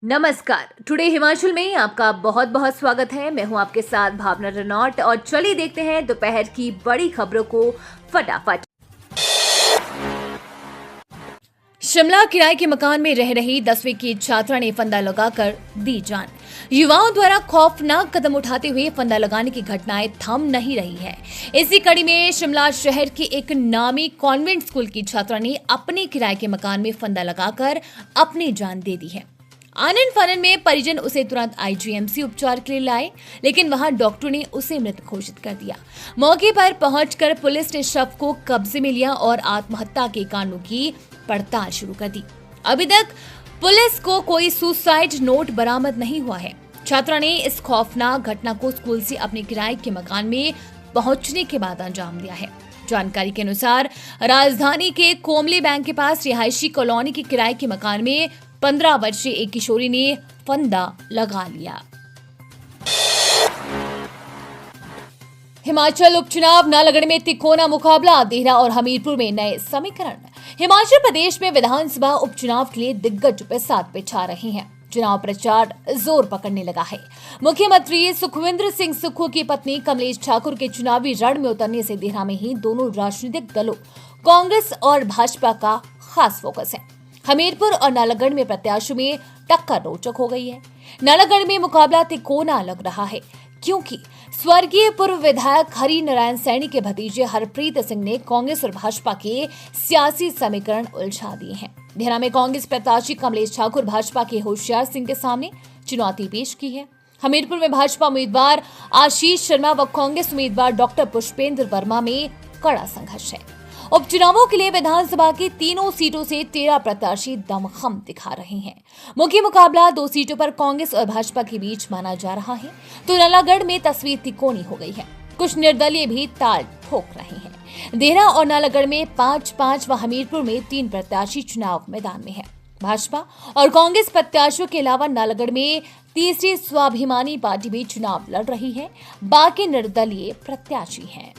नमस्कार। टुडे हिमाचल में आपका बहुत बहुत स्वागत है। मैं हूं आपके साथ भावना रनौट और चलिए देखते हैं दोपहर की बड़ी खबरों को फटाफट। शिमला किराए के मकान में रह रही 10वीं की छात्रा ने फंदा लगाकर दी जान। युवाओं द्वारा खौफनाक कदम उठाते हुए फंदा लगाने की घटनाएं थम नहीं रही है। इसी कड़ी में शिमला शहर के एक नामी कॉन्वेंट स्कूल की छात्रा ने अपने किराए के मकान में फंदा लगाकर अपनी जान दे दी है। आनंद फानन में परिजन उसे तुरंत आईजीएमसी उपचार के लिए लाए, लेकिन वहां डॉक्टर ने उसे मृत घोषित कर दिया। मौके पर पहुंचकर पुलिस ने शव को कब्जे में लिया और आत्महत्या के कारणों की पड़ताल शुरू कर दी। अभी तक पुलिस को कोई सुसाइड नोट बरामद नहीं हुआ है। छात्रा ने इस खौफनाक घटना को स्कूल से अपने किराए के मकान में पहुंचने के बाद अंजाम दिया है। जानकारी के अनुसार राजधानी के कोमली बैंक के पास रिहायशी कॉलोनी के किराए के मकान में 15 वर्षीय एक किशोरी ने फंदा लगा लिया। हिमाचल उपचुनाव नालागढ़ में तिकोना मुकाबला, देहरा और हमीरपुर में नए समीकरण। हिमाचल प्रदेश में विधानसभा उपचुनाव के लिए दिग्गज साथ पे छा रहे हैं। चुनाव प्रचार जोर पकड़ने लगा है। मुख्यमंत्री सुखविंदर सिंह सुक्खू की पत्नी कमलेश ठाकुर के चुनावी रण में उतरने से देहरा में ही दोनों राजनीतिक दलों कांग्रेस और भाजपा का खास फोकस है। हमीरपुर और नालागढ़ में प्रत्याशियों में टक्कर रोचक हो गई है। नालागढ़ में मुकाबला तिकोना लग रहा है, क्योंकि स्वर्गीय पूर्व विधायक हरि नारायण सैनी के भतीजे हरप्रीत सिंह ने कांग्रेस और भाजपा के सियासी समीकरण उलझा दिए हैं। देहरा में कांग्रेस प्रत्याशी कमलेश ठाकुर भाजपा के होशियार सिंह के सामने चुनौती पेश की है। हमीरपुर में भाजपा उम्मीदवार आशीष शर्मा व कांग्रेस उम्मीदवार डॉक्टर पुष्पेंद्र वर्मा में कड़ा संघर्ष है। उपचुनावों के लिए विधानसभा की तीनों सीटों से 13 प्रत्याशी दमखम दिखा रहे हैं। मुख्य मुकाबला 2 सीटों पर कांग्रेस और भाजपा के बीच माना जा रहा है, तो नालागढ़ में तस्वीर तिकोनी हो गई है। कुछ निर्दलीय भी ताल ठोक रहे हैं। देहरा और नालागढ़ में 5-5 व हमीरपुर में 3 प्रत्याशी चुनाव मैदान में है। भाजपा और कांग्रेस प्रत्याशियों के अलावा नालागढ़ में तीसरी स्वाभिमानी पार्टी भी चुनाव लड़ रही है। बाकी निर्दलीय प्रत्याशी हैं।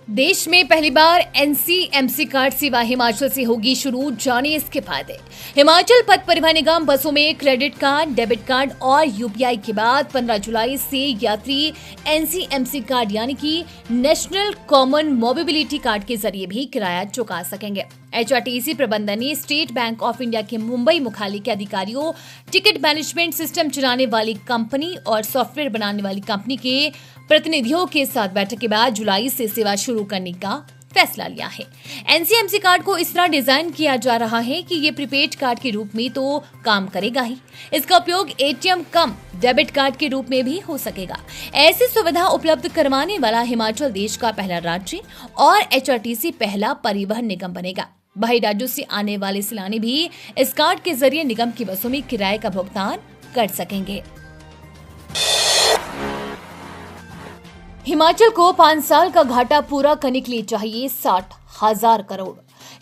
देश में पहली बार एनसीएमसी कार्ड सेवा हिमाचल से होगी शुरू, जाने इसके फायदे। हिमाचल पथ परिवहन निगम बसों में क्रेडिट कार्ड, डेबिट कार्ड और यूपीआई के बाद 15 जुलाई से यात्री एनसीएमसी कार्ड यानी कि नेशनल कॉमन मोबिलिटी कार्ड के जरिए भी किराया चुका सकेंगे। एचआरटीसी प्रबंधन ने स्टेट बैंक ऑफ इंडिया के मुंबई मुख्यालय के अधिकारियों, टिकट मैनेजमेंट सिस्टम चलाने वाली कंपनी और सॉफ्टवेयर बनाने वाली कंपनी के प्रतिनिधियों के साथ बैठक के बाद जुलाई से सेवा शुरू करने का फैसला लिया है। एनसीएमसी कार्ड को इस तरह डिजाइन किया जा रहा है कि ये प्रीपेड कार्ड के रूप में तो काम करेगा ही, इसका उपयोग एटीएम कम डेबिट कार्ड के रूप में भी हो सकेगा। ऐसी सुविधा उपलब्ध करवाने वाला हिमाचल देश का पहला राज्य और एचआरटीसी पहला परिवहन निगम बनेगा। बाहरी राज्यों से आने वाले सैलानी भी इस कार्ड के जरिए निगम की बसों में किराए का भुगतान कर सकेंगे। हिमाचल को 5 साल का घाटा पूरा करने के लिए चाहिए 60,000 करोड़।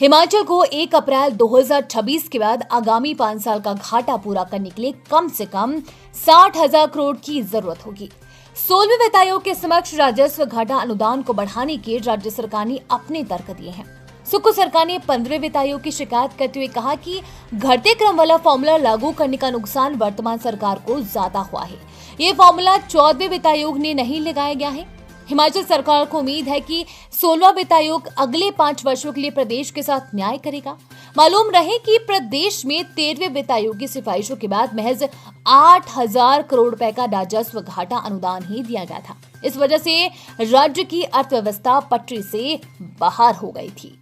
हिमाचल को 1 अप्रैल 2026 के बाद आगामी 5 साल का घाटा पूरा करने के लिए कम से कम 60,000 करोड़ की जरूरत होगी। 16वें वित्त आयोग के समक्ष राजस्व घाटा अनुदान को बढ़ाने के राज्य सरकार ने अपने तर्क दिए हैं। सुक्खू सरकार ने 15वें वित्त आयोग की शिकायत करते हुए कहा कि घटते क्रम वाला फॉर्मूला लागू करने का नुकसान वर्तमान सरकार को ज्यादा हुआ है। ये फॉर्मूला 14वें वित्त आयोग ने नहीं लगाया गया है। हिमाचल सरकार को उम्मीद है कि 16वां वित्त आयोग अगले 5 वर्षों के लिए प्रदेश के साथ न्याय करेगा। मालूम रहे कि प्रदेश में 13वें वित्त आयोग की सिफारिशों के बाद महज 8,000 करोड़ रुपए का राजस्व घाटा अनुदान ही दिया गया था। इस वजह से राज्य की अर्थव्यवस्था पटरी से बाहर हो गई थी।